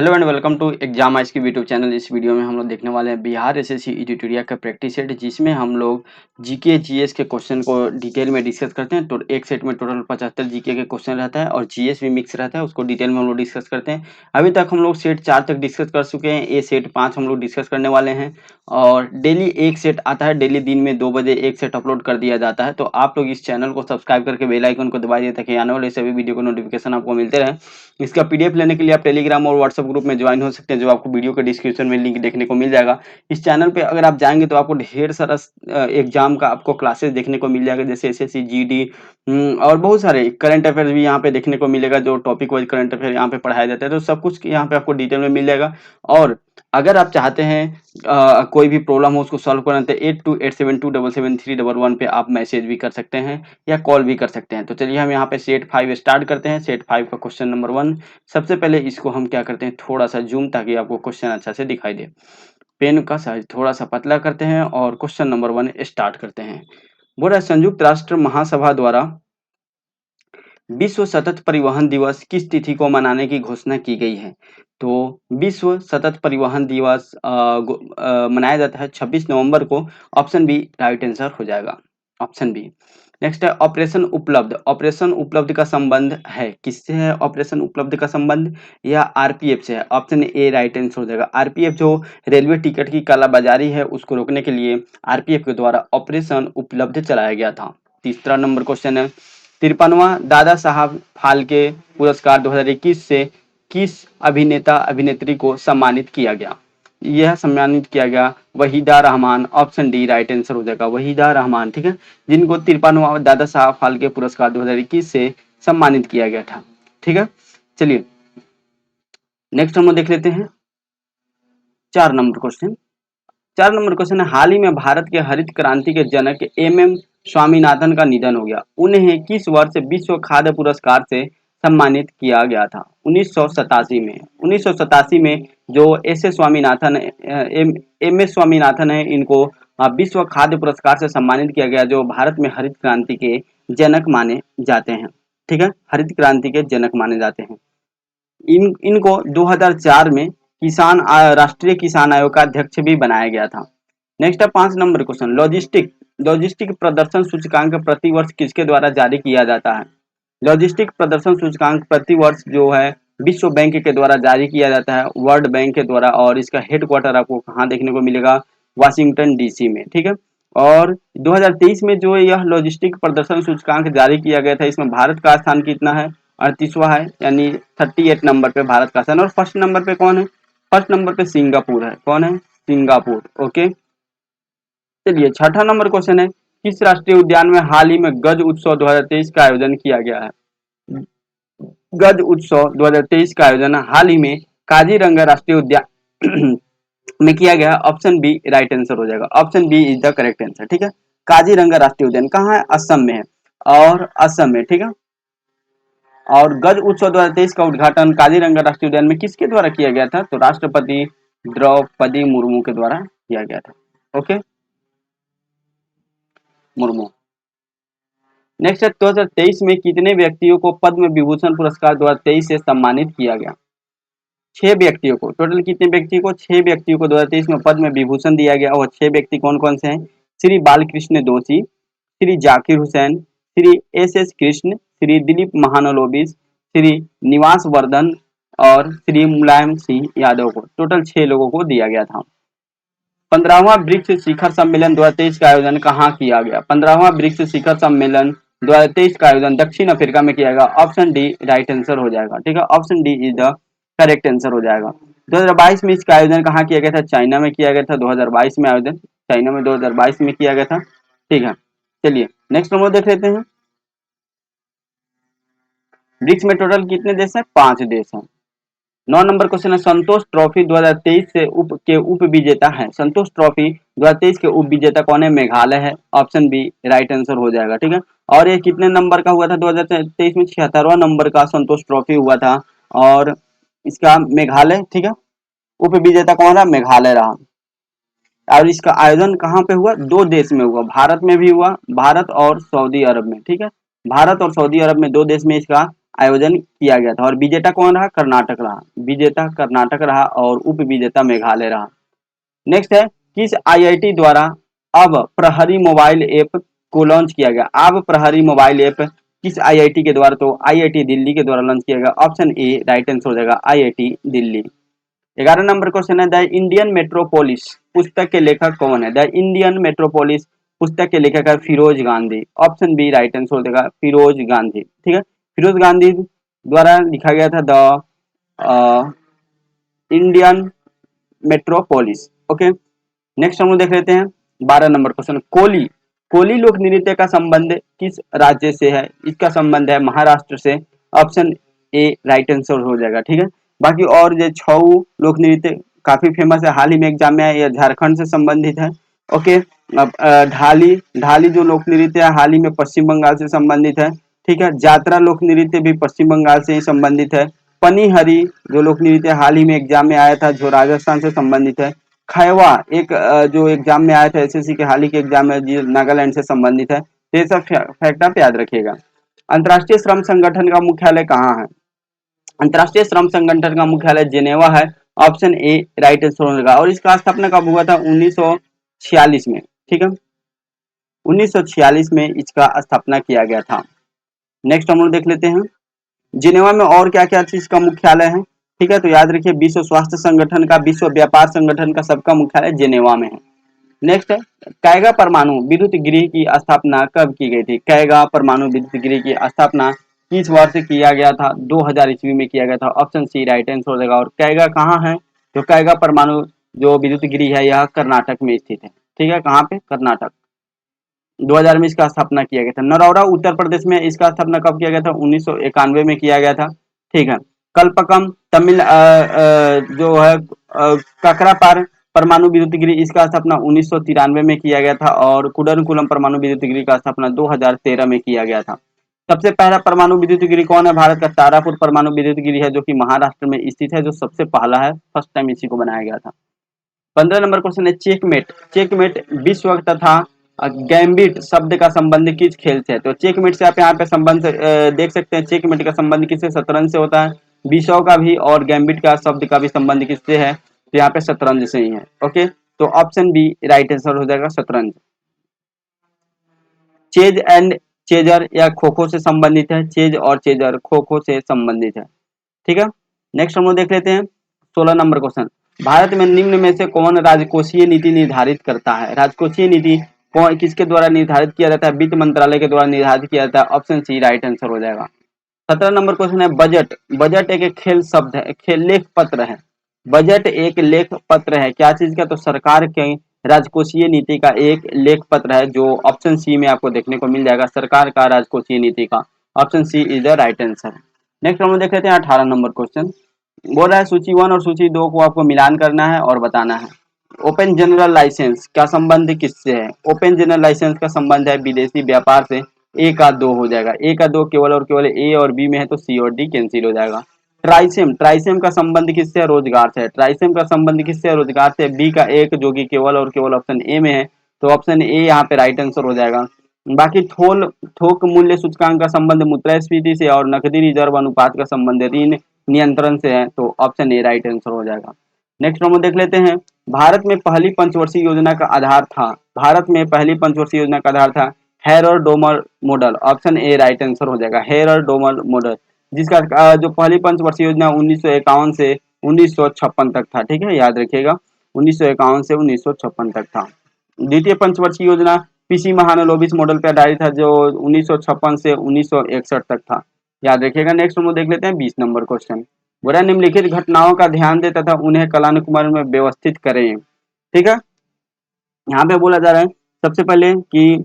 Hello and welcome to exam आज की YouTube channel. इस वीडियो में हम लोग देखने वाले हैं बिहार एसएससी एडिटोरिया का प्रैक्टिस सेट, जिसमें हम लोग जीके जीएस के क्वेश्चन को डिटेल में डिस्कस करते हैं। तो एक सेट में टोटल 75 जीके के क्वेश्चन रहता है और जीएस भी मिक्स रहता है, उसको डिटेल में हम लोग डिस्कस करते हैं। अभी तक हम लोग सेट 4 तक डिस्कस कर चुके हैं, ये सेट 5 हम लोग डिस्कस करने वाले हैं। और डेली एक सेट आता है, डेली दिन में 2 बजे एक सेट अपलोड कर दिया जाता है। तो आप लोग इस चैनल को सब्सक्राइब करके बेल आइकन को दबाइए ताकि आने वाले सभी वीडियो को नोटिफिकेशन आपको मिलते रहे। इसका पीडीएफ लेने के लिए आप टेलीग्राम और व्हाट्सएप ग्रुप में ज्वाइन हो सकते हैं, जो आपको वीडियो के डिस्क्रिप्शन में लिंक देखने को मिल जाएगा। इस चैनल पे अगर आप जाएंगे तो आपको ढेर सारा एग्जाम का आपको क्लासेस देखने को मिल जाएगा, जैसे एसएससी जीडी और बहुत सारे करंट अफेयर्स भी यहाँ पे देखने को मिलेगा। जो टॉपिक वाइज करंट अफेयर यहाँ पे पढ़ाया जाता है, तो सब कुछ यहाँ पे आपको डिटेल में मिल जाएगा। और अगर आप चाहते हैं कोई भी प्रॉब्लम हो उसको सॉल्व करना, तो 8287277311 पे आप मैसेज भी कर सकते हैं या कॉल भी कर सकते हैं। तो चलिए हम यहाँ पे सेट 5 स्टार्ट करते हैं। सेट 5 का क्वेश्चन नंबर 1। सबसे पहले इसको हम क्या करते हैं, थोड़ा सा जूम ताकि आपको क्वेश्चन अच्छा से दिखाई दे। पेन का साइज थोड़ा सा पतला करते हैं और क्वेश्चन नंबर 1 स्टार्ट करते हैं। बोला, संयुक्त राष्ट्र महासभा द्वारा विश्व सतत परिवहन दिवस किस तिथि को मनाने की घोषणा की गई है? तो विश्व सतत परिवहन दिवस मनाया जाता है 26 नवंबर को। ऑप्शन बी राइट आंसर हो जाएगा, ऑप्शन बी। नेक्स्ट है ऑपरेशन उपलब्ध। ऑपरेशन उपलब्ध का संबंध है किससे है? ऑपरेशन उपलब्ध का संबंध या आरपीएफ से है? ऑप्शन ए राइट आंसर हो जाएगा। आरपीएफ जो रेलवे टिकट की कालाबाजारी है उसको रोकने के लिए आरपीएफ के द्वारा ऑपरेशन उपलब्ध चलाया गया था। तीसरा नंबर क्वेश्चन है, 53वां दादा साहब फाल्के पुरस्कार 2021 से किस अभिनेता अभिनेत्री को सम्मानित किया गया? यह सम्मानित किया गया Waheeda Rehman. Option D right answer हो जाएगा, वहीदा रहमान। ठीक है, जिनको 53वां दादा साहब फाल्के पुरस्कार 2021 से सम्मानित किया गया था। ठीक है, चलिए नेक्स्ट हम लोग देख लेते हैं 4 नंबर क्वेश्चन। 4 नंबर क्वेश्चन है, हाल ही में भारत के हरित क्रांति के जनक एम स्वामीनाथन का निधन हो गया। उन्हें किस वर्ष विश्व खाद्य पुरस्कार से सम्मानित किया गया था? 1987 में। 1987 में जो S Swaminathan M S Swaminathan है, इनको विश्व खाद्य पुरस्कार से सम्मानित किया गया, जो भारत में हरित क्रांति के जनक माने जाते हैं। ठीक है, हरित क्रांति के जनक माने जाते हैं। इनको 2004 में राष्ट्रीय किसान आयोग का अध्यक्ष भी बनाया गया था। नेक्स्ट है 5 नंबर क्वेश्चन, लॉजिस्टिक प्रदर्शन सूचकांक प्रतिवर्ष किसके द्वारा जारी किया जाता है? लॉजिस्टिक प्रदर्शन सूचकांक प्रतिवर्ष जो है विश्व बैंक के द्वारा जारी किया जाता है, वर्ल्ड बैंक के द्वारा। और इसका हेडक्वार्टर आपको कहाँ देखने को मिलेगा? वाशिंगटन डीसी में। ठीक है, और 2023 में जो यह लॉजिस्टिक प्रदर्शन सूचकांक जारी किया गया था, इसमें भारत का स्थान कितना है? 38वां है, यानी 38 नंबर पे भारत का स्थान। और फर्स्ट नंबर पे कौन है? फर्स्ट नंबर पे सिंगापुर है। कौन है? सिंगापुर। ओके, चलिए छठा नंबर क्वेश्चन है, किस राष्ट्रीय उद्यान में हाल ही में गज उत्सव 2023 का आयोजन किया गया है? गज उत्सव 2023 का आयोजन हाल ही में काजीरंगा राष्ट्रीय उद्यान में किया गया। ऑप्शन बी राइट आंसर हो जाएगा, option B is the correct answer. ठीक है, काजीरंगा राष्ट्रीय उद्यान कहाँ है? असम में है, और असम में। ठीक है, और गज उत्सव 2023 का उद्घाटन काजीरंगा राष्ट्रीय उद्यान में किसके द्वारा किया गया था? तो राष्ट्रपति द्रौपदी मुर्मू के द्वारा किया गया था। ओके, मुर्मू। नेक्स्ट है 2023 में कितने व्यक्तियों को पद्म विभूषण पुरस्कार 2023 से सम्मानित किया गया? 6 व्यक्तियों को। टोटल कितने व्यक्तियों को? 6 व्यक्तियों को 2023 में पद्म विभूषण दिया गया। और 6 व्यक्ति कौन कौन से हैं? श्री बालकृष्ण दोषी, श्री जाकिर हुसैन, श्री एस कृष्ण, श्री दिलीप महानलोबिस, श्री निवास वर्धन और श्री मुलायम सिंह यादव को। टोटल 6 लोगों को दिया गया था। 15वां ब्रिक्स शिखर सम्मेलन 2023 का आयोजन कहाँ किया गया? 15वां ब्रिक्स शिखर सम्मेलन 2023 का आयोजन दक्षिण अफ्रीका में किया गया। ऑप्शन डी राइट आंसर हो जाएगा। ठीक है, option D is the correct answer हो जाएगा। 2022 में इसका आयोजन कहाँ किया गया था? चाइना में किया गया था। 2022 में आयोजन चाइना में 2022 में किया गया था। ठीक है, चलिए नेक्स्ट नंबर देख लेते हैं। ब्रिक्स में टोटल कितने देश हैं? 5 देश हैं। 9 नंबर क्वेश्चन है, संतोष ट्रॉफी 2023 से उप विजेता है। संतोष ट्रॉफी 2023 के उप विजेता कौन है? मेघालय है। ऑप्शन बी राइट आंसर हो जाएगा। ठीक है, और ये कितने नंबर का हुआ था? 2023 में 76वां नंबर का संतोष ट्रॉफी हुआ था, और इसका मेघालय। ठीक है, उप विजेता कौन रहा? मेघालय रहा। और इसका आयोजन कहाँ पे हुआ? 2 देश में हुआ, भारत में भी हुआ, भारत और सऊदी अरब में। ठीक है, भारत और सऊदी अरब में 2 देश में इसका आयोजन किया गया था और विजेता कौन रहा? कर्नाटक रहा। विजेता कर्नाटक रहा और उप विजेता मेघालय रहा। नेक्स्ट है, किस आईआईटी द्वारा अब प्रहरी मोबाइल ऐप को लॉन्च किया गया? अब प्रहरी मोबाइल ऐप किस आईआईटी के द्वारा? तो आईआईटी दिल्ली के द्वारा लॉन्च किया गया। ऑप्शन ए राइट आंसर हो जाएगा, आईआईटी दिल्ली। 11 नंबर क्वेश्चन है, द इंडियन मेट्रोपोलिस पुस्तक के लेखक कौन है? द इंडियन मेट्रोपोलिस पुस्तक के लेखक है Firoz Gandhi. Option B right answer हो जाएगा, फिरोज गांधी। ठीक है, फिरोज गांधी द्वारा लिखा गया था the Indian metropolis. Okay, next हम लोग देख लेते हैं 12 नंबर क्वेश्चन, कोली कोली लोक नृत्य का संबंध किस राज्य से है? इसका संबंध है महाराष्ट्र से। ऑप्शन ए राइट आंसर हो जाएगा। ठीक है, बाकी और जो छऊ लोक नृत्य काफी फेमस है, हाल ही में एग्जाम में है, यह झारखंड से संबंधित है। ओके, अब ढाली ढाली जो लोक नृत्य है हाल ही में पश्चिम बंगाल से संबंधित है। ठीक है, जात्रा लोक नृत्य भी पश्चिम बंगाल से ही संबंधित है। पनीहरी जो लोक नृत्य हाल ही में एग्जाम में आया था जो राजस्थान से संबंधित है। खैवा एक जो एग्जाम में आया था एसएससी के हाल ही के एग्जाम में जो नागालैंड से संबंधित है। तो ये सब फैक्ट आप याद रखिएगा। अंतर्राष्ट्रीय श्रम संगठन का मुख्यालय कहाँ है? अंतर्राष्ट्रीय श्रम संगठन का मुख्यालय जेनेवा है। ऑप्शन ए राइट आंसर होगा और इसका स्थापना कब हुआ था? 1946 में। ठीक है, 1946 में इसका स्थापना किया गया था। नेक्स्ट हम लोग देख लेते हैं, जिनेवा में और क्या क्या चीज का मुख्यालय है? ठीक है, तो याद रखिए विश्व स्वास्थ्य संगठन का, विश्व व्यापार संगठन का सबका मुख्यालय जिनेवा में है। नेक्स्ट है, कैगा परमाणु विद्युत गृह की स्थापना कब की गई थी? कैगा परमाणु विद्युत गृह की स्थापना किस वर्ष किया गया था? 2000 ईस्वी में किया गया था। ऑप्शन सी राइट आंसर हो जाएगा। और कैगा कहाँ है? तो कैगा परमाणु जो विद्युत गृह है यह कर्नाटक में स्थित है। ठीक है, कहाँ पे? कर्नाटक। 2000 में इसका स्थापना किया गया था। नरौरा उत्तर प्रदेश में इसका स्थापना कब किया गया था? 1991 में किया गया था। ठीक है, कल्पकम तमिल जो है ककरापार परमाणु विद्युत गृह इसका स्थापना 1993 में किया गया था और कुडरकुलम परमाणु विद्युत गृह का स्थापना 2013 में किया गया था। सबसे पहला परमाणु विद्युत गृह कौन है? भारत का तारापुर परमाणु विद्युत गृह है जो कि महाराष्ट्र में स्थित है, जो सबसे पहला है, फर्स्ट टाइम इसी को बनाया गया था। 15 नंबर क्वेश्चन है, चेकमेट चेकमेट विश्व तथा गैम्बिट शब्द का संबंध किस खेल से है? तो चेकमेट से आप यहाँ पे संबंध देख सकते हैं, चेकमेट का संबंध किससे? शतरंज से होता है। बिशप का भी और गैम्बिट का शब्द का भी संबंध किससे है? तो यहाँ पे शतरंज से ही है। ओके, तो ऑप्शन बी राइट आंसर हो जाएगा, शतरंज। चेज एंड चेजर या खो खो से संबंधित है। चेज और चेजर खो खो से संबंधित है। ठीक है, नेक्स्ट हम लोग देख लेते हैं 16 नंबर क्वेश्चन, भारत में निम्न में से कौन राजकोषीय नीति निर्धारित करता है? राजकोषीय नीति कौन किसके द्वारा निर्धारित किया जाता है? वित्त मंत्रालय के द्वारा निर्धारित किया जाता है। ऑप्शन सी राइट आंसर हो जाएगा। 17 नंबर क्वेश्चन है, बजट बजट एक खेल शब्द है, खेल लेख पत्र है। बजट एक लेख पत्र है क्या चीज का? तो सरकार के राजकोषीय नीति का एक लेख पत्र है, जो ऑप्शन सी में आपको देखने को मिल जाएगा, सरकार का राजकोषीय नीति का। Option C is the right answer. Next हम लोग देख लेते हैं 18 नंबर क्वेश्चन, बोल रहा है सूची 1 और सूची 2 को आपको मिलान करना है और बताना है। ओपन जनरल लाइसेंस का संबंध किससे है? ओपन जनरल लाइसेंस का संबंध है विदेशी व्यापार से। ए का 2 हो जाएगा, ए का 2 केवल और केवल ए और बी में है, तो सी और डी कैंसिल हो जाएगा। ट्राइसेम ट्राइसेम का संबंध किससे है? रोजगार से। ट्राइसेम का संबंध किससे है? रोजगार से। बी का 1 जो कि केवल और केवल ऑप्शन ए में है, तो ऑप्शन ए यहाँ पे राइट आंसर हो जाएगा। बाकी थोक मूल्य सूचकांक का संबंध मुद्रास्फीति से और नकदी रिजर्व अनुपात का संबंध ऋण नियंत्रण से है, तो ऑप्शन ए राइट आंसर हो जाएगा। नेक्स्ट हम देख लेते हैं, भारत में पहली पंचवर्षीय योजना का आधार था। भारत में पहली पंचवर्षीय योजना का आधार था Harrod Domar model. Option A right answer हो जाएगा, हेयर डोमर मॉडल, जिसका जो पहली पंचवर्षीय योजना 1951 से 1956 तक था। ठीक है, याद रखिएगा 1951 से 1956 तक था। द्वितीय पंचवर्षीय योजना पीसी महालनोबिस मॉडल पर आधारित था, जो 1956 से 1961 तक था। याद रखिएगा। नेक्स्ट हम देख लेते हैं 20 नंबर क्वेश्चन, बुरा निम्नलिखित घटनाओं का ध्यान दे तथा उन्हें कालानुक्रम में व्यवस्थित करें। ठीक है, यहाँ पे बोला जा रहा है सबसे पहले कि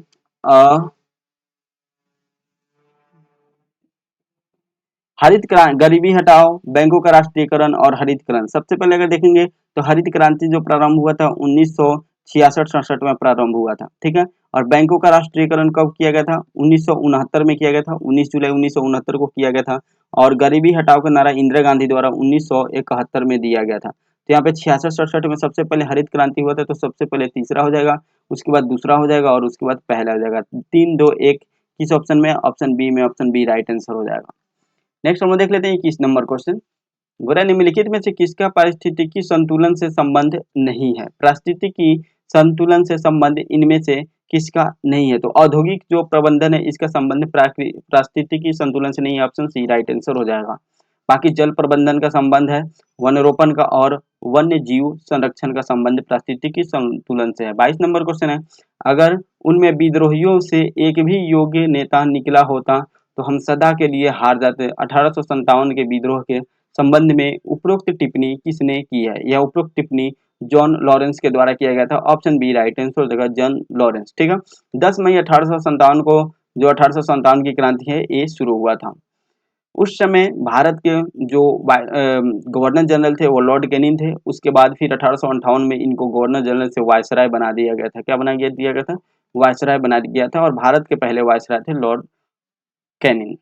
हरित क्रांति, गरीबी हटाओ, बैंकों का राष्ट्रीयकरण और हरित क्रांति। सबसे पहले अगर देखेंगे तो हरित क्रांति जो प्रारंभ हुआ था 1966-67 में प्रारंभ हुआ था। ठीक है, और बैंकों का राष्ट्रीयकरण कब किया गया था? 1969 में किया गया था, 19 जुलाई 1969 को किया गया था। और गरीबी हटाओ का नारा इंदिरा गांधी द्वारा 1971 में दिया गया था। तो यहाँ पे 66-67 में सबसे पहले हरित क्रांति हुआ था, तो सबसे पहले तीसरा हो जाएगा, उसके बाद दूसरा हो जाएगा और उसके बाद पहला हो जाएगा। 3 2 1 किस ऑप्शन में? ऑप्शन बी में, ऑप्शन बी राइट आंसर हो जाएगा। नेक्स्ट हम लोग देख लेते हैं 21 नंबर क्वेश्चन। गोरा निम्नलिखित में से किसका पारिस्थितिकी संतुलन से संबंध नहीं है? पारिस्थितिकी संतुलन से संबंध इनमें से किसका नहीं है? तो औद्योगिक जो प्रबंधन है इसका संबंध पारिस्थितिकी संतुलन से नहीं है, ऑप्शन सी राइट आंसर हो जाएगा। बाकी जल प्रबंधन का संबंध है, वनरोपण का और वन्य जीव संरक्षण का संबंध पारिस्थितिकी संतुलन से है। 22 नंबर क्वेश्चन है, अगर उनमें विद्रोहियों से एक भी योग्य नेता निकला होता तो हम सदा के लिए हार जाते। 1857 के विद्रोह के संबंध में उपरोक्त टिप्पणी किसने की है? यह उपरोक्त टिप्पणी जॉन लॉरेंस के द्वारा किया गया था, ऑप्शन बी राइट आंसर हो जाएगा, जॉन लॉरेंस। ठीक है, 10 मई 1857 को जो 1857 की क्रांति है ये शुरू हुआ था। उस समय भारत के जो गवर्नर जनरल थे वो लॉर्ड कैनिंग थे। उसके बाद फिर 1858 में इनको गवर्नर जनरल से वायसराय बना दिया गया था। क्या बना दिया गया था? वायसराय बना दिया था, और भारत के पहले वायसराय थे लॉर्ड कैनिंग।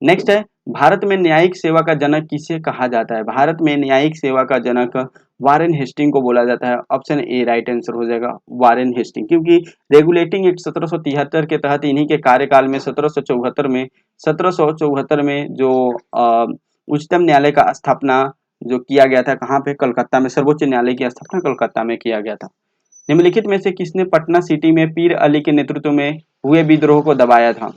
नेक्स्ट है, भारत में न्यायिक सेवा का जनक किसे कहा जाता है? भारत में न्यायिक सेवा का जनक वारेन हेस्टिंग को बोला जाता है, ऑप्शन ए राइट आंसर हो जाएगा, वारेन हेस्टिंग। क्योंकि रेगुलेटिंग एक्ट 1773 के तहत इन्हीं के कार्यकाल में 1774 में जो उच्चतम न्यायालय का स्थापना जो किया गया था, कहाँ पे? कलकत्ता में। सर्वोच्च न्यायालय की स्थापना कलकत्ता में किया गया था। निम्नलिखित में से किसने पटना सिटी में पीर अली के नेतृत्व में हुए विद्रोह को दबाया था?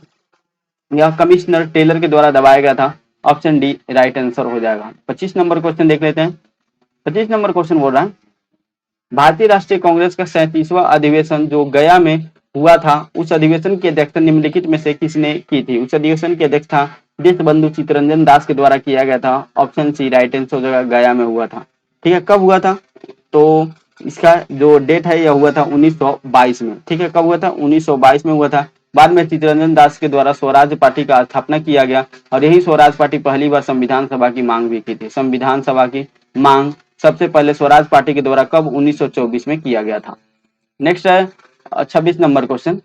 यह कमिश्नर टेलर के द्वारा दबाया गया था, ऑप्शन डी राइट आंसर हो जाएगा। 25 नंबर क्वेश्चन देख लेते हैं। 25 नंबर क्वेश्चन बोल रहा है, भारतीय राष्ट्रीय कांग्रेस का 37वां अधिवेशन जो गया में हुआ था, उस अधिवेशन की अध्यक्षता निम्नलिखित में से किसने की थी? उस अधिवेशन की अध्यक्षता देशबंधु चित्तरंजन दास के द्वारा किया गया था, ऑप्शन सी राइट आंसर हो जाएगा, गया में हुआ था। ठीक है, कब हुआ था? तो इसका जो डेट है यह हुआ था 1922 में। ठीक है, कब हुआ था? 1922 में हुआ था। बाद में चित्तरंजन दास के द्वारा स्वराज पार्टी का स्थापना किया गया, और यही स्वराज पार्टी पहली बार संविधान सभा की मांग भी की थी। संविधान सभा की मांग सबसे पहले स्वराज पार्टी के द्वारा कब? 1924 में किया गया था। नेक्स्ट है 26 नंबर क्वेश्चन,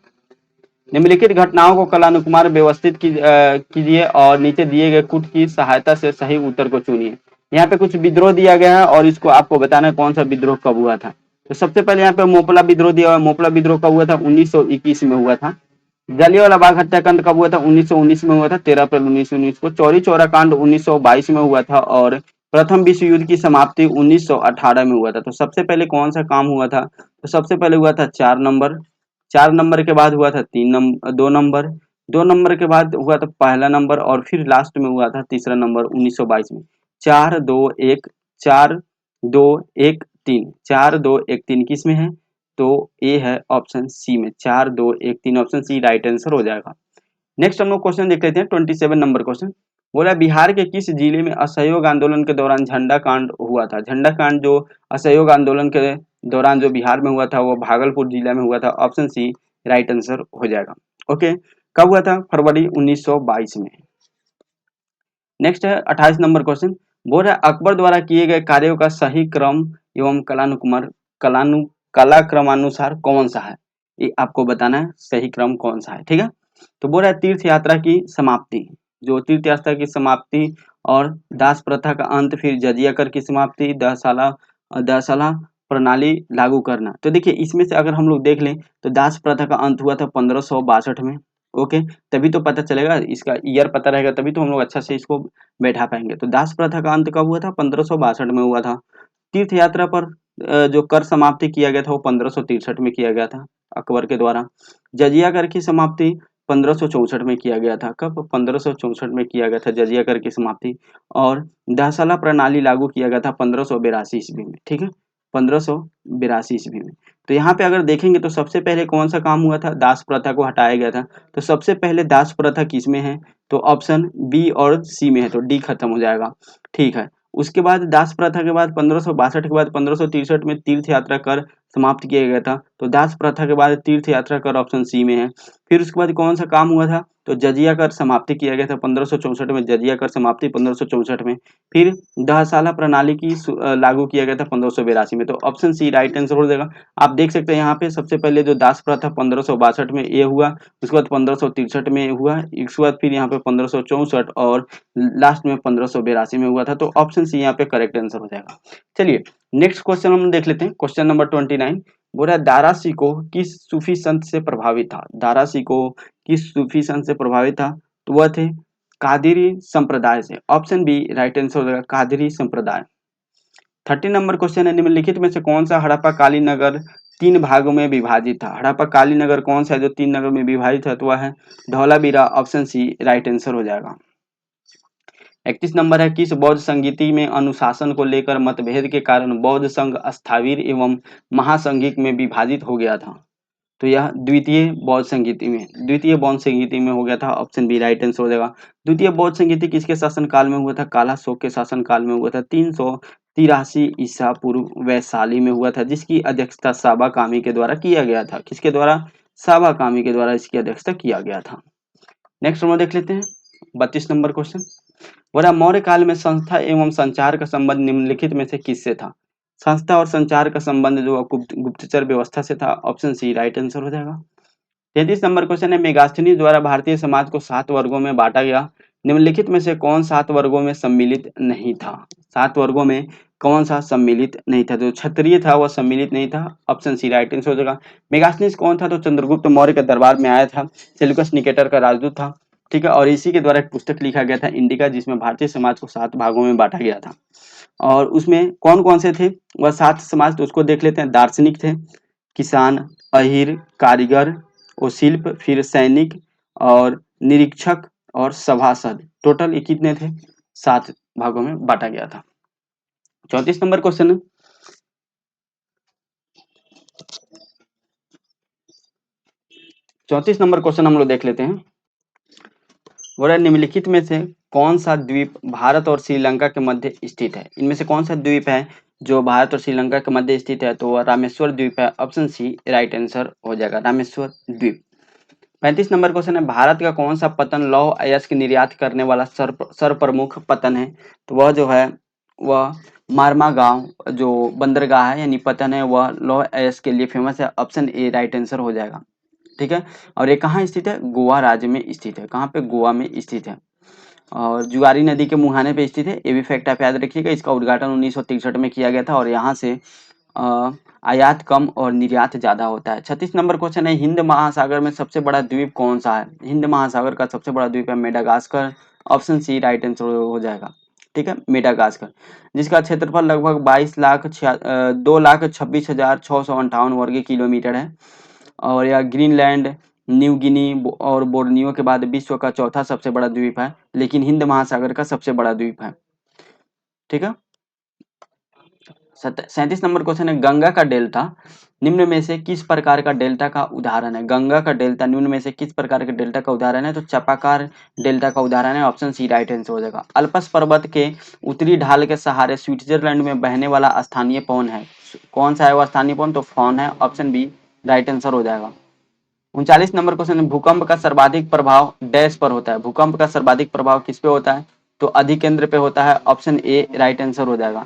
निम्नलिखित घटनाओं को कालानुक्रम व्यवस्थित कीजिए और नीचे दिए गए कूट की सहायता से सही उत्तर को चुनिए। यहाँ पे कुछ विद्रोह दिया गया है और इसको आपको बताना है कौन सा विद्रोह कब हुआ था। तो सबसे पहले यहाँ पे मोपला विद्रोह दिया हुआ है। मोपला विद्रोह कब हुआ था? 1921 में हुआ था। जलियांवाला बाग हत्याकांड कब हुआ था? 1919 में हुआ था, 13 अप्रैल 1919 को। चौरी चौरा कांड 1922 में हुआ था, और प्रथम विश्व युद्ध की समाप्ति 1918 में हुआ था। तो सबसे पहले कौन सा काम हुआ था? तो सबसे पहले हुआ था 4 नंबर, 4 नंबर के बाद हुआ था 2 नंबर, 2 नंबर के बाद हुआ था पहला नंबर, और फिर लास्ट में हुआ था तीसरा नंबर 1922 में। 4 2 1 4 2 1 3 4 2 1 3 किस में है? तो ए है ऑप्शन सी में, 4 2 1 3 ऑप्शन सी राइट आंसर हो जाएगा। नेक्स्ट हम लोग क्वेश्चन देख लेते हैं 27 नंबर क्वेश्चन। बोला बिहार के किस जिले में असहयोग आंदोलन के दौरान झंडा कांड हुआ था? झंडा कांड जो असहयोग आंदोलन के दौरान जो बिहार में हुआ था वो भागलपुर जिला में हुआ था, ऑप्शन सी राइट आंसर हो जाएगा। ओके, कब हुआ था? फरवरी 1922 में। नेक्स्ट है 28 नंबर क्वेश्चन। बोल रहा है अकबर द्वारा किए गए कार्यों का सही क्रम एवं कलाक्रमानुसार कौन सा है? ये आपको बताना है सही क्रम कौन सा है। ठीक है, तो बोल रहा है तीर्थ यात्रा की समाप्ति, जो तीर्थ यात्रा की समाप्ति और दास प्रथा का अंत, फिर जजिया कर की समाप्ति, दहशाला प्रणाली लागू करना। तो देखिए इसमें से अगर हम लोग देख लें तो दास प्रथा का अंत हुआ था 1562 में। ओके, तभी तो पता चलेगा, इसका ईयर पता रहेगा तभी तो हम लोग अच्छा से इसको बैठा पाएंगे। तो दास प्रथा का अंत कब हुआ था? 1562 में हुआ था। तीर्थ यात्रा पर जो कर समाप्ति किया गया था वो 1563 में किया गया था अकबर के द्वारा। जजिया कर की समाप्ति 1564 में किया गया था। कब? 1564 में किया गया था जजिया कर की समाप्ति। और दहसाला प्रणाली लागू किया गया था 1582 ईस्वी में। ठीक है, 1582 ईस्वी में। तो यहाँ पे अगर देखेंगे तो सबसे पहले कौन सा काम हुआ था? दास प्रथा को हटाया गया था। तो सबसे पहले दास प्रथा किस में है? तो ऑप्शन बी और सी में है, तो डी खत्म हो जाएगा। ठीक है, उसके बाद दास प्रथा के बाद 1562 के बाद 1563 में तीर्थ यात्रा कर समाप्त किया गया था। तो दास प्रथा के बाद तीर्थ यात्रा कर ऑप्शन सी में है। फिर उसके बाद कौन सा काम हुआ था? तो जजिया कर समाप्ति किया गया था 1564 में, जजिया कर समाप्ति 1564 में। फिर दहसाला प्रणाली की लागू किया गया था 1582 में। तो ऑप्शन सी राइट आंसर हो जाएगा। आप देख सकते हैं यहाँ पे सबसे पहले जो दास प्रथा 1562 में ये हुआ, उसके बाद 1563 में हुआ, इसके बाद फिर यहाँ पे 1564 और लास्ट में 1582 में हुआ था। तो ऑप्शन सी यहाँ पे करेक्ट आंसर हो जाएगा। चलिए नेक्स्ट क्वेश्चन हम देख लेते हैं, क्वेश्चन नंबर 29। बोल रहा है दारा सिकोह किस सूफी संत से प्रभावित था? दारा सिकोह किस सूफी संत से प्रभावित था? तो वह थे कादिरी संप्रदाय से। ऑप्शन बी राइट आंसर हो जाएगा कादिरी संप्रदाय। 30 नंबर क्वेश्चन है, निम्नलिखित में से कौन सा हड़प्पा कालीन नगर 3 भागों में विभाजित था। हड़प्पा कालीन नगर कौन सा है जो 3 नगर में विभाजित है, तो वह है Dholavira. Option C right answer हो जाएगा। 31 नंबर है, किस बौद्ध संगीति में अनुशासन को लेकर मतभेद के कारण बौद्ध संघ स्थावीर एवं महासंघिक में विभाजित हो गया था। तो यह द्वितीय बौद्ध संगीति में हो गया था। ऑप्शन बी राइट आंसर हो जाएगा। द्वितीय बौद्ध संगीति किसके शासन काल में हुआ था? कालाशोक के शासन काल में हुआ था। 383 ईसा पूर्व वैशाली में हुआ था, जिसकी अध्यक्षता साबा कामी के द्वारा किया गया था। किसके द्वारा? साबा कामी के द्वारा इसकी अध्यक्षता किया गया था। नेक्स्ट हम देख लेते हैं 32 नंबर क्वेश्चन। बोला मौर्य काल में संस्था एवं संचार का संबंध निम्नलिखित में से किससे था? संस्था और संचार का संबंध जो गुप्तचर व्यवस्था से था। ऑप्शन सी राइट आंसर हो जाएगा। 33 नंबर क्वेश्चन है, मेगास्थनीज द्वारा भारतीय समाज को 7 वर्गों में बांटा गया। निम्नलिखित में से कौन 7 वर्गों में सम्मिलित नहीं था? 7 वर्गों में कौन सा सम्मिलित नहीं था? जो क्षत्रिय था वह सम्मिलित नहीं था। ऑप्शन सी राइट आंसर हो जाएगा। मेगास्थनीज कौन था? तो चंद्रगुप्त मौर्य के दरबार में आया था, सेल्यूकस निकेटर का राजदूत था, ठीक है। और इसी के द्वारा एक पुस्तक लिखा गया था इंडिका, जिसमें भारतीय समाज को 7 भागों में बांटा गया था। और उसमें कौन कौन से थे वह 7 समाज, तो उसको देख लेते हैं। दार्शनिक थे, किसान, अहीर, कारीगर, वो शिल्प, फिर सैनिक और निरीक्षक और सभासद। टोटल ये कितने थे? 7 भागों में बांटा गया था। 34 नंबर क्वेश्चन है, 34 नंबर क्वेश्चन हम लोग देख लेते हैं। बोला निम्नलिखित में से कौन सा द्वीप भारत और श्रीलंका के मध्य स्थित है? इनमें से कौन सा द्वीप है जो भारत और श्रीलंका के मध्य स्थित है? तो वह रामेश्वर द्वीप है। ऑप्शन सी राइट आंसर हो जाएगा, रामेश्वर द्वीप। 35 नंबर क्वेश्चन है, भारत का कौन सा पतन लौह अयस्क निर्यात करने वाला सर्वप्रमुख पतन है? तो वह जो है वह मारमा गांव जो बंदरगाह है यानी पतन है, वह लौह अयस्क के लिए फेमस है। ऑप्शन ए राइट आंसर हो जाएगा, ठीक है। और ये कहाँ स्थित है? गोवा राज्य में स्थित है। कहाँ पे? गोवा में स्थित है। और जुआरी नदी के मुहाने पे स्थित है। ये भी फैक्ट आप याद रखिएगा। इसका उद्घाटन 1963 में किया गया था और यहाँ से आयात कम और निर्यात ज्यादा होता है। 36 नंबर क्वेश्चन है, हिंद महासागर में सबसे बड़ा द्वीप कौन सा है? हिंद महासागर का सबसे बड़ा द्वीप है Madagascar. Option C right answer हो जाएगा, ठीक है, मेडागास्कर, जिसका क्षेत्रफल लगभग 2,26,658 वर्ग किलोमीटर है। और यह ग्रीनलैंड, न्यू गिनी और बोर्नियो के बाद विश्व का चौथा सबसे बड़ा द्वीप है, लेकिन हिंद महासागर का सबसे बड़ा द्वीप है, ठीक है। 37 नंबर क्वेश्चन है, गंगा का डेल्टा निम्न में से किस प्रकार का डेल्टा का उदाहरण है? गंगा का डेल्टा निम्न में से किस प्रकार के डेल्टा का उदाहरण है? तो चपाकार डेल्टा का उदाहरण है। ऑप्शन सी राइट आंसर हो जाएगा। अल्पस पर्वत के उत्तरी ढाल के सहारे स्विट्जरलैंड में बहने वाला स्थानीय पवन है। कौन सा है वह स्थानीय पवन? तो फॉन है। ऑप्शन बी राइट आंसर हो जाएगा। 39 नंबर क्वेश्चन है, भूकंप का सर्वाधिक प्रभाव डैश पर होता है? भूकंप का सर्वाधिक प्रभाव किस पे होता है? तो अधिकेंद्र पे होता है। ऑप्शन ए राइट आंसर हो जाएगा।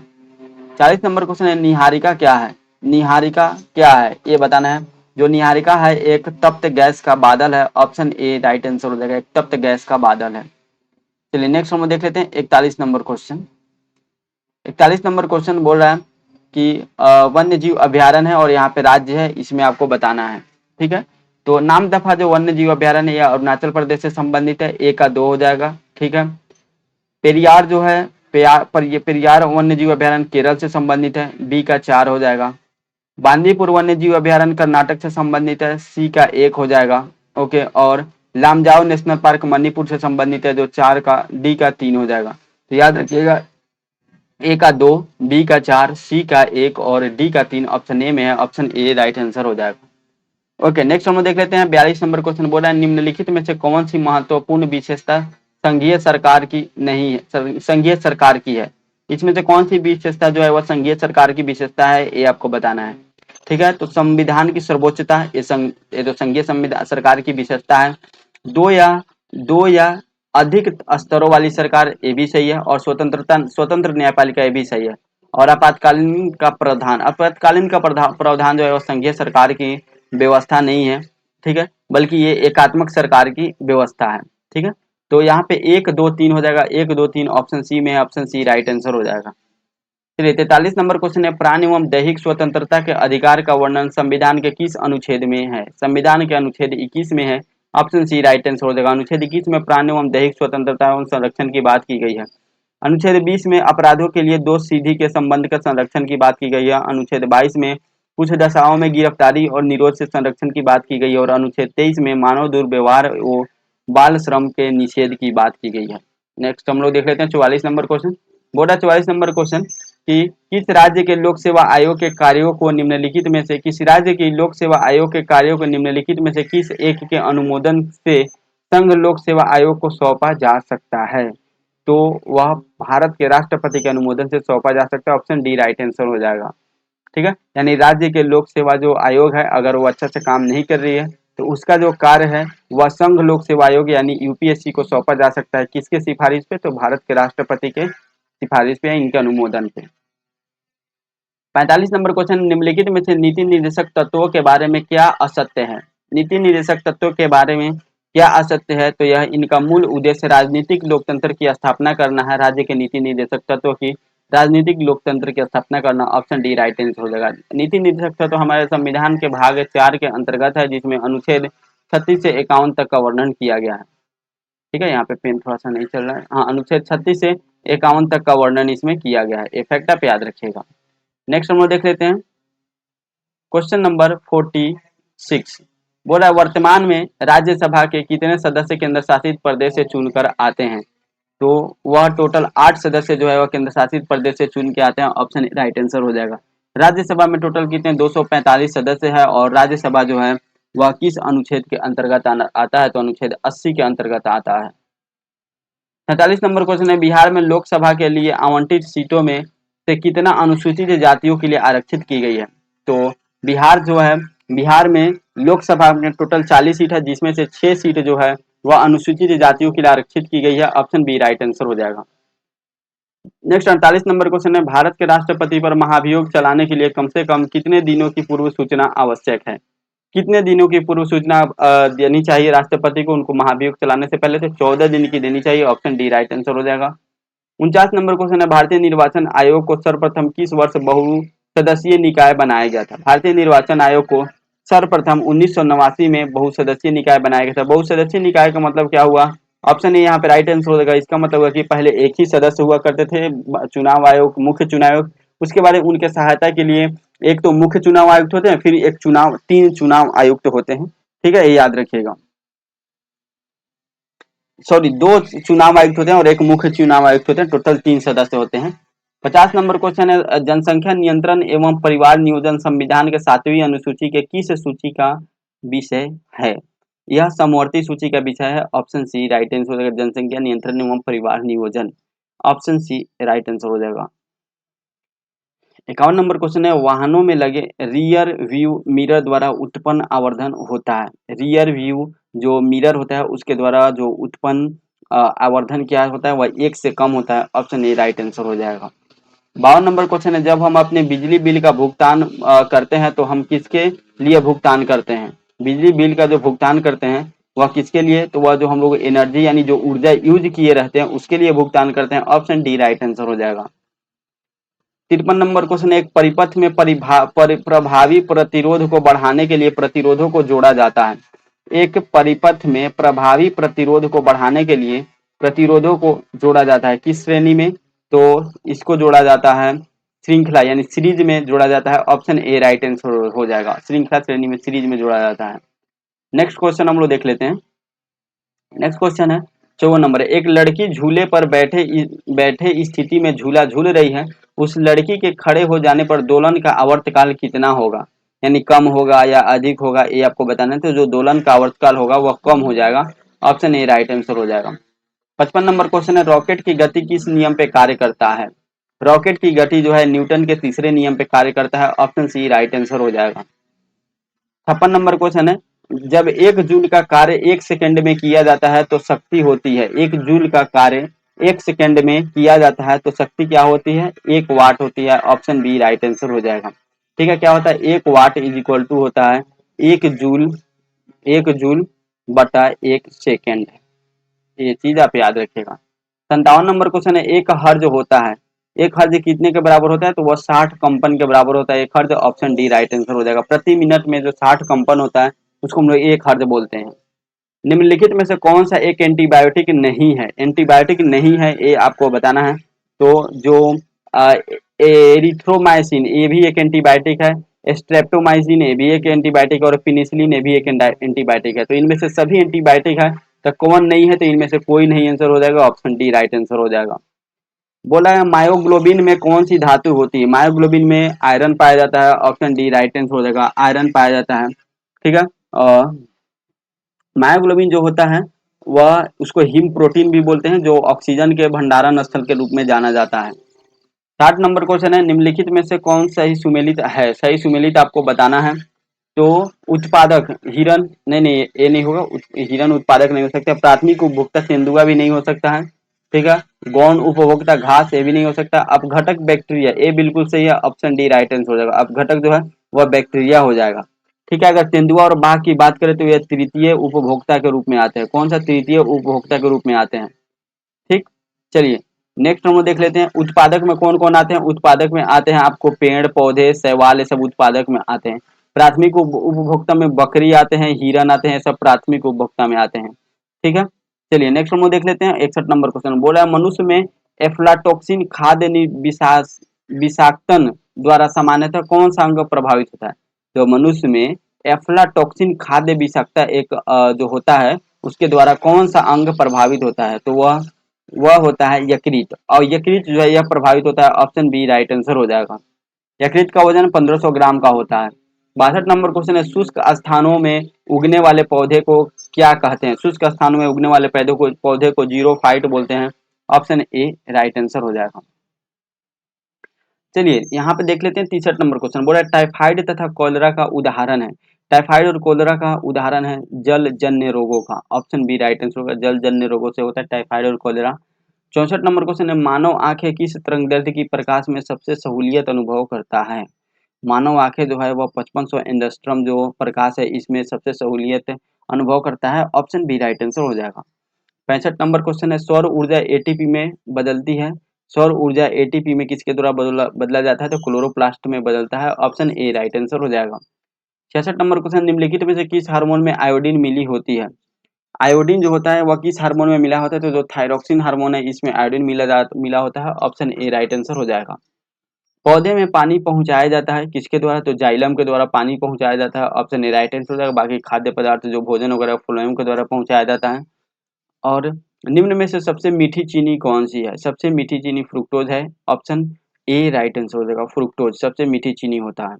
40 नंबर क्वेश्चन है, निहारिका क्या है? निहारिका क्या है ये बताना है। जो निहारिका है एक तप्त गैस का बादल है। ऑप्शन ए राइट आंसर हो जाएगा, एक तप्त गैस का बादल है। चलिए नेक्स्ट हम देख लेते हैं 41 नंबर क्वेश्चन। 41 नंबर क्वेश्चन बोल रहा है कि वन्य जीव अभ्यारण्य है और यहाँ पे राज्य है, इसमें आपको बताना है, ठीक है। तो नाम दफा जो वन्य जीव अभ्यारण्य है यह अरुणाचल प्रदेश से संबंधित है। ए का 2 हो जाएगा, ठीक है। पेरियार जो है पेरियार वन्य जीव अभ्यारण्य केरल से संबंधित है। बी का 4 हो जाएगा। बांदीपुर वन्य जीव अभ्यारण्य कर्नाटक से संबंधित है। सी का 1 हो जाएगा, ओके। और लामजाओ नेशनल पार्क मणिपुर से संबंधित है, जो 4 का डी का 3 हो जाएगा। तो याद रखिएगा, ए का 2, बी का 4, सी का 1 और डी का 3 ऑप्शन ए में है। ऑप्शन ए राइट आंसर हो जाएगा। ओके नेक्स्ट हम देख लेते हैं 42 नंबर क्वेश्चन बोला है, निम्नलिखित में से कौन सी महत्वपूर्ण विशेषता संघीय सरकार की नहीं है? संघीय सरकार की है। इसमें से कौन सी विशेषता जो है वह संघीय सरकार की विशेषता है, ये आपको बताना है, ठीक है। तो संविधान की सर्वोच्चता, ये तो संघीय संविधान सरकार की विशेषता है। दो या अधिक स्तरों वाली सरकार, ये भी सही है। और स्वतंत्र न्यायपालिका, ये भी सही है। और आपातकालीन का प्रावधान जो है वो संघीय सरकार की व्यवस्था नहीं है, ठीक है, बल्कि ये एकात्मक सरकार की व्यवस्था है, ठीक है। तो यहाँ पे 1 2 3 हो जाएगा, 1 2 3 ऑप्शन सी में है। ऑप्शन सी राइट आंसर हो जाएगा। चलिए 43 नंबर क्वेश्चन है, प्राण एवं दैहिक स्वतंत्रता के अधिकार का वर्णन संविधान के किस अनुच्छेद में है? संविधान के अनुच्छेद 21 में है। ऑप्शन सी राइट आंसर हो जाएगा। अनुच्छेद 21 में प्राण एवं दैहिक स्वतंत्रता एवं संरक्षण की बात की गई है। अनुच्छेद 20 में अपराधों के लिए दोष सिद्धि के संबंध के संरक्षण की बात की गई है। अनुच्छेद 22 में कुछ दशाओं में गिरफ्तारी और निरोध से संरक्षण की बात की गई है। और अनुच्छेद 23 में मानव दुर्व्यवहार व बाल श्रम के निषेध की बात की गई है। नेक्स्ट हम लोग देख लेते हैं 44 number question. Board 44 number question कि किस राज्य के लोक सेवा आयोग के कार्यों को निम्नलिखित में से किस राज्य की लोक सेवा आयोग के कार्यों को निम्नलिखित में से किस एक के अनुमोदन से संघ लोक सेवा आयोग को सौंपा जा सकता है? तो वह भारत के राष्ट्रपति के अनुमोदन से सौंपा जा सकता है। ऑप्शन डी राइट आंसर हो जाएगा। ठीक है, यानी राज्य के लोक सेवा जो आयोग है अगर वो अच्छा से काम नहीं कर रही है तो उसका जो कार्य है वह संघ लोक सेवा आयोग यानी यूपीएससी को सौंपा जा सकता है। किसके सिफारिश पे? तो भारत के राष्ट्रपति के सिफारिश पे, इनके अनुमोदन पे। 45 नंबर क्वेश्चन, निम्नलिखित में से नीति निर्देशक तत्वों के बारे में क्या असत्य है? नीति निर्देशक तत्वों के बारे में क्या असत्य है? तो यह इनका मूल उद्देश्य राजनीतिक लोकतंत्र की स्थापना करना है। राज्य के नीति निर्देशक तत्वों की राजनीतिक लोकतंत्र की स्थापना करना। ऑप्शन डी राइट आंसर हो जाएगा। नीति निर्देशक तत्व हमारे संविधान के भाग 4 के अंतर्गत है, जिसमें अनुच्छेद 36 से 51 तक का वर्णन किया गया है। ठीक है, यहाँ पे पेन थोड़ा सा नहीं चल रहा है। हाँ, अनुच्छेद 36 से 51 तक का वर्णन इसमें किया गया है। ये फैक्ट आप याद रखिएगा। नेक्स्ट हम लोग देख लेते हैं क्वेश्चन नंबर 46। बोल रहा है वर्तमान में राज्यसभा के कितने सदस्य केंद्र शासित प्रदेश से चुनकर आते हैं? तो वह टोटल 8 सदस्य जो है वह केंद्र शासित प्रदेश से चुन के आते हैं। ऑप्शन राइट आंसर हो जाएगा। राज्यसभा में टोटल कितने 245 सदस्य है और राज्यसभा जो है वह किस अनुच्छेद के अंतर्गत आता है? तो अनुच्छेद 80 के अंतर्गत आता है। 47 नंबर क्वेश्चन है बिहार में लोकसभा के लिए आवंटित सीटों में से कितना अनुसूचित जातियों के लिए आरक्षित की गई है? तो बिहार जो है बिहार में लोकसभा में टोटल 40 सीट है, जिसमें से 6 सीट जो है वह अनुसूचित जातियों के लिए आरक्षित की गई है। ऑप्शन बी राइट आंसर हो जाएगा। नेक्स्ट 48 नंबर क्वेश्चन है भारत के राष्ट्रपति पर महाभियोग चलाने के लिए कम से कम कितने दिनों की पूर्व सूचना आवश्यक है? कितने दिनों की पूर्व सूचना देनी चाहिए राष्ट्रपति को उनको महाभियोग चलाने से पहले? तो 14 दिन की देनी चाहिए। ऑप्शन डी राइट आंसर हो जाएगा। 49 नंबर क्वेश्चन है भारतीय निर्वाचन आयोग को सर्वप्रथम किस वर्ष बहु सदस्यीय निकाय बनाया गया था? भारतीय निर्वाचन आयोग को सर्वप्रथम 1989 में बहुसदस्यीय निकाय बनाया गया था। बहुसदस्यीय निकाय का मतलब क्या हुआ? ऑप्शन ए यहाँ पे राइट आंसर हो जाएगा। इसका मतलब है कि पहले एक ही सदस्य हुआ करते थे चुनाव आयोग, मुख्य चुनाव आयोग। उसके बाद उनके सहायता के लिए एक तो मुख्य चुनाव आयुक्त होते हैं, फिर एक चुनाव 3 चुनाव आयुक्त होते हैं। ठीक है, ये याद रखिएगा। सॉरी, 2 चुनाव आयुक्त होते हैं और एक मुख्य चुनाव आयुक्त होते हैं। टोटल 3 सदस्य होते हैं। 50 नंबर क्वेश्चन है जनसंख्या नियंत्रण एवं परिवार नियोजन संविधान के 7वीं अनुसूची के किस सूची का विषय है? यह समवर्ती सूची का विषय है। ऑप्शन सी राइट आंसर हो जाएगा। जनसंख्या नियंत्रण एवं परिवार नियोजन। ऑप्शन सी राइट आंसर हो जाएगा। 51 नंबर क्वेश्चन है वाहनों में लगे रियर व्यू मिरर द्वारा उत्पन्न आवर्धन होता है। रियर व्यू जो मिरर होता है उसके द्वारा जो उत्पन्न आवर्धन क्या होता है वह 1 से कम होता है। ऑप्शन ए राइट आंसर हो जाएगा। 52 नंबर क्वेश्चन है जब हम अपने बिजली बिल का भुगतान करते हैं तो हम किसके लिए भुगतान करते हैं? बिजली बिल का जो भुगतान करते हैं वह किसके लिए? तो वह जो हम लोग एनर्जी यानी जो ऊर्जा यूज किए रहते हैं उसके लिए भुगतान करते हैं। ऑप्शन डी राइट आंसर हो जाएगा। 53 नंबर क्वेश्चन एक परिपथ में प्रभावी प्रतिरोध को बढ़ाने के लिए प्रतिरोधों को जोड़ा जाता है। एक परिपथ में प्रभावी प्रतिरोध को बढ़ाने के लिए प्रतिरोधों को जोड़ा जाता है किस श्रेणी में? तो इसको जोड़ा जाता है श्रृंखला यानी सीरीज में जोड़ा जाता है। ऑप्शन ए राइट आंसर हो जाएगा। श्रृंखला श्रेणी में सीरीज में जोड़ा जाता है। नेक्स्ट क्वेश्चन हम लोग देख लेते हैं। नेक्स्ट क्वेश्चन है 54 नंबर। एक लड़की झूले पर बैठे स्थिति में झूला झूल रही है। उस लड़की के खड़े हो जाने पर दोलन का आवर्तकाल कितना होगा? यानी कम होगा या अधिक होगा, ये आपको बताना है। तो जो दोलन का आवर्तकाल होगा वह कम हो जाएगा। ऑप्शन ए राइट आंसर हो जाएगा। 55 नंबर क्वेश्चन है रॉकेट की गति किस नियम पे कार्य करता है? रॉकेट की गति जो है न्यूटन के तीसरे नियम पे कार्य करता है। ऑप्शन सी राइट आंसर हो जाएगा। 56 नंबर क्वेश्चन है जब 1 जूल का कार्य 1 सेकंड में किया जाता है तो शक्ति होती है। 1 जूल का कार्य 1 सेकंड में किया जाता है तो शक्ति क्या होती है? 1 वाट होती है। ऑप्शन बी राइट आंसर हो जाएगा। ठीक है, क्या होता है? 1 वाट इज इक्वल टू होता है 1 जूल बटा 1 सेकेंड। ये चीज आप याद रखिएगा। 57 नंबर क्वेश्चन है एक हर्ज होता है। एक हर्ज कितने के बराबर होता है? तो वह 60 कंपन के बराबर होता है एक हर्ज। ऑप्शन डी राइट आंसर हो जाएगा। प्रति मिनट में जो 60 कंपन होता है उसको हम लोग एक हर्ज बोलते हैं। निम्नलिखित में से कौन सा एक एंटीबायोटिक नहीं है? एंटीबायोटिक नहीं है ये आपको बताना है। तो जो एरिथ्रोमाइसिन ये भी एक एंटीबायोटिक है, स्ट्रेप्टोमाइसिन ये भी एक एंटीबायोटिक और पेनिसिलिन ये भी एक एंटीबायोटिक है। तो इनमें से सभी एंटीबायोटिक है, तो कौन नहीं है? तो इनमें से कोई नहीं आंसर हो जाएगा, ऑप्शन डी राइट आंसर हो जाएगा। बोला है मायोग्लोबिन में कौन सी धातु होती है? मायोग्लोबिन में आयरन पाया जाता है, ऑप्शन डी राइट आंसर हो जाएगा, आयरन पाया जाता है। ठीक है, और मायोग्लोबिन जो होता है वह उसको हिम प्रोटीन भी बोलते हैं, जो ऑक्सीजन के भंडारण स्थल के रूप में जाना जाता है। 60 नंबर क्वेश्चन है, निम्नलिखित में से कौन सही सुमेलित है? सही सुमेलित आपको बताना है। तो उत्पादक हिरन, नहीं ये नहीं होगा, हिरन उत्पादक नहीं हो सकता। प्राथमिक उपभोक्ता तेंदुआ भी नहीं हो सकता है। ठीक है, गौण उपभोक्ता घास ये भी नहीं हो सकता। अपघटक बैक्टीरिया ये बिल्कुल सही है, ऑप्शन डी राइट आंसर हो जाएगा। अपघटक जो है वह बैक्टीरिया हो जाएगा। ठीक है, अगर तेंदुआ और बाघ की बात करें तो यह तृतीय उपभोक्ता के रूप में आते हैं। कौन सा तृतीय उपभोक्ता के रूप में आते हैं? ठीक, चलिए नेक्स्ट हम लोग देख लेते हैं, उत्पादक में कौन कौन आते हैं? उत्पादक में आते हैं आपको पेड़ पौधे शैवाल, ये सब उत्पादक में आते हैं। प्राथमिक उपभोक्ता में बकरी आते हैं, हिरन आते हैं, सब प्राथमिक उपभोक्ता में आते हैं। ठीक है, चलिए नेक्स्ट हम लोग देख लेते हैं। 61 नंबर क्वेश्चन बोला है, मनुष्य में एफ्लाटॉक्सिन खाद्य विषाक्तन द्वारा सामान्यतः कौन सा अंग प्रभावित होता है? तो मनुष्य में एफ्लाटॉक्सिन खाद्य विषाक्तता एक जो होता है उसके द्वारा कौन सा अंग प्रभावित होता है? तो वह होता है यकृत, और यकृत जो है यह प्रभावित होता है, ऑप्शन बी राइट आंसर हो जाएगा। यकृत का वजन 1500 ग्राम का होता है। 62 नंबर क्वेश्चन है, शुष्क स्थानों में उगने वाले पौधे को क्या कहते हैं? शुष्क स्थानों में उगने वाले पौधे को जीरोफाइट बोलते हैं, ऑप्शन ए राइट आंसर हो जाएगा। चलिए यहाँ पे देख लेते हैं 63 नंबर क्वेश्चन बोला टाइफाइड तथा कॉलेरा का उदाहरण है। टाइफाइड और कॉलेरा का उदाहरण है जल जन्य रोगों का, ऑप्शन बी राइट आंसर होगा। जल जन्य रोगों से होता है टाइफाइड और कॉलेरा। 64 नंबर क्वेश्चन है, मानव आंखें किस तरंगदैर्ध्य की प्रकाश में सबसे सहूलियत अनुभव करता है? मानव आंखें जो है वह 5500 एंगस्ट्रॉम जो प्रकाश है इसमें सबसे सहूलियत अनुभव करता है, ऑप्शन बी राइट आंसर हो जाएगा। 65 नंबर क्वेश्चन है, सौर ऊर्जा एटीपी में बदलती है। सौर ऊर्जा एटीपी में किसके द्वारा बदला जाता है? तो क्लोरोप्लास्ट में बदलता है, ऑप्शन ए राइट आंसर हो जाएगा। 66 नंबर क्वेश्चन, निम्नलिखित में से किस हार्मोन में आयोडीन मिली होती है? आयोडीन जो होता है वह किस हार्मोन में मिला होता है? तो जो थायरोक्सिन हार्मोन है इसमें आयोडीन मिला होता है, ऑप्शन ए राइट आंसर हो जाएगा। पौधे में पानी पहुंचाया जाता है किसके द्वारा? तो जाइलम के द्वारा पानी पहुंचाया जाता है, ऑप्शन ए राइट आंसर हो जाएगा। बाकी खाद्य पदार्थ जो भोजन वगैरह फ्लोएम के द्वारा पहुंचाया जाता है। और निम्न में से सबसे मीठी चीनी कौन सी है? सबसे मीठी चीनी फ्रुक्टोज है, ऑप्शन ए राइट आंसर हो जाएगा। फ्रुक्टोज सबसे मीठी चीनी होता है।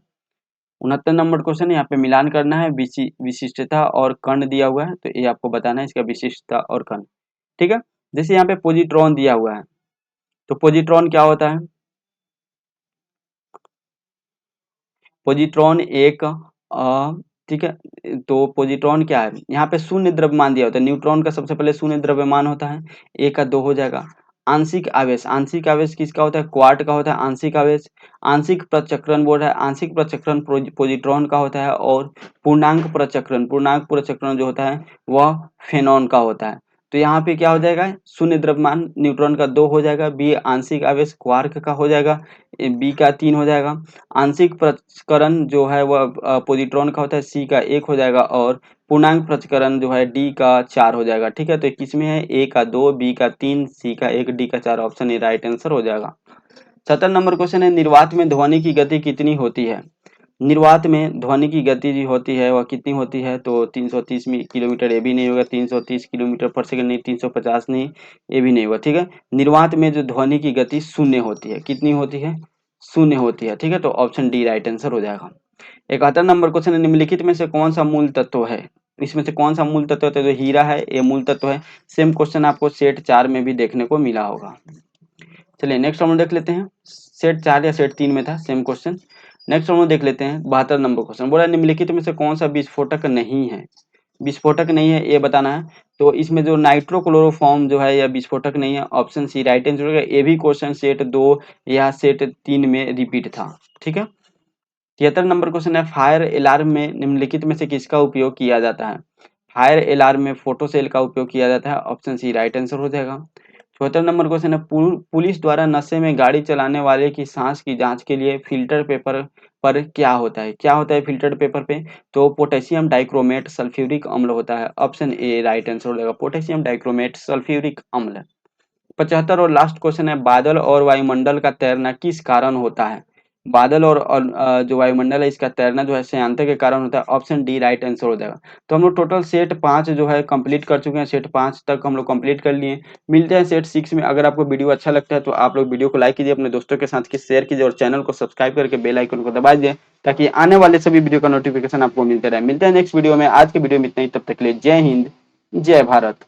69 नंबर क्वेश्चन, यहाँ पे मिलान करना है, विशिष्टता और कण दिया हुआ है, तो ये आपको बताना है इसका विशिष्टता और कण। ठीक है, जैसे यहाँ पे पोजिट्रॉन दिया हुआ है, तो पोजिट्रॉन क्या होता है? पोजिट्रॉन एक ठीक है, तो पोजिट्रॉन क्या है? यहाँ पे शून्य द्रव्यमान दिया होता है। न्यूट्रॉन का सबसे पहले शून्य द्रव्यमान होता है, एक का दो हो जाएगा। आंशिक आवेश किसका होता है? क्वार्ट का होता है आंशिक आवेश। आंशिक प्रचक्रण बोल रहा है, आंशिक प्रचक्रण पोजिट्रॉन का होता है। और पूर्णांक प्रचक्रण जो होता है वह फेनॉन का होता है। तो यहाँ पे क्या हो जाएगा? शून्य द्रव्यमान न्यूट्रॉन का 2 हो जाएगा, बी आंशिक आवेश क्वार्क का हो जाएगा, बी का 3 हो जाएगा। आंशिक प्रचक्रण जो है वह पोजिट्रॉन का होता है, सी का 1 हो जाएगा। और पूर्णांक प्रचक्रण जो है डी का 4 हो जाएगा। ठीक है, तो किसमें है? ए का 2, बी का 3, सी का 1, डी का 4, ऑप्शन ए राइट आंसर हो जाएगा। 70 नंबर क्वेश्चन है, निर्वात में ध्वनि की गति कितनी होती है? निर्वात में ध्वनि की गति जो होती है वह कितनी होती है? तो 330 किलोमीटर, ये भी नहीं होगा। 330 किलोमीटर पर सेकंड नहीं, 350 नहीं, ये भी नहीं होगा। ठीक है, निर्वात में जो ध्वनि की गति शून्य होती है, कितनी होती है? शून्य होती है। ठीक है, तो ऑप्शन डी राइट आंसर हो जाएगा। 71 नंबर क्वेश्चन है, निम्नलिखित में से कौन सा मूल तत्व है? इसमें से कौन सा मूल तत्व है? तो जो हीरा है ये मूल तत्व है। सेम क्वेश्चन आपको सेट 4 में भी देखने को मिला होगा। चलिए नेक्स्ट हम देख लेते हैं, सेट 4 या सेट 3 में था सेम क्वेश्चन। नेक्स्ट हम देख लेते हैं 72 नंबर क्वेश्चन बोला निम्नलिखित में से कौन सा विस्फोटक नहीं है? विस्फोटक नहीं है ये बताना है। तो इसमें जो नाइट्रोक्लोरोफॉर्म जो है यह विस्फोटक नहीं है, ऑप्शन सी राइट आंसर होगा। ये भी क्वेश्चन सेट 2 या सेट 3 में रिपीट था। ठीक है, 73 नंबर क्वेश्चन है, फायर अलार्म में निम्नलिखित में से किसका उपयोग किया जाता है? फायर अलार्म में फोटो सेल का उपयोग किया जाता है, ऑप्शन सी राइट आंसर हो जाएगा। 74 नंबर क्वेश्चन है, पुलिस द्वारा नशे में गाड़ी चलाने वाले की सांस की जांच के लिए फिल्टर पेपर पर क्या होता है? क्या होता है फिल्टर पेपर पे? तो पोटेशियम डाइक्रोमेट सल्फ्यूरिक अम्ल होता है। ऑप्शन ए राइट आंसर हो जाएगा, पोटेशियम डाइक्रोमेट सल्फ्यूरिक अम्ल। 75 और लास्ट क्वेश्चन है, बादल और वायुमंडल का तैरना किस कारण होता है? बादल और जो वायुमंडल है इसका तैरना जो है श्यानता के कारण होता है। ऑप्शन डी राइट आंसर हो जाएगा। तो हम लोग टोटल सेट 5 जो है कंप्लीट कर चुके हैं, सेट 5 तक हम लोग कंप्लीट कर लिए। मिलते हैं सेट 6 में। अगर आपको वीडियो अच्छा लगता है तो आप लोग वीडियो को लाइक कीजिए, अपने दोस्तों के साथ शेयर कीजिए और चैनल को सब्सक्राइब करके बेल आइकन को दबा दीजिए ताकि आने वाले सभी वीडियो का नोटिफिकेशन आपको मिलते रहे। मिलते हैं नेक्स्ट वीडियो में। आज के वीडियो में इतना ही, तब तक के लिए जय हिंद, जय भारत।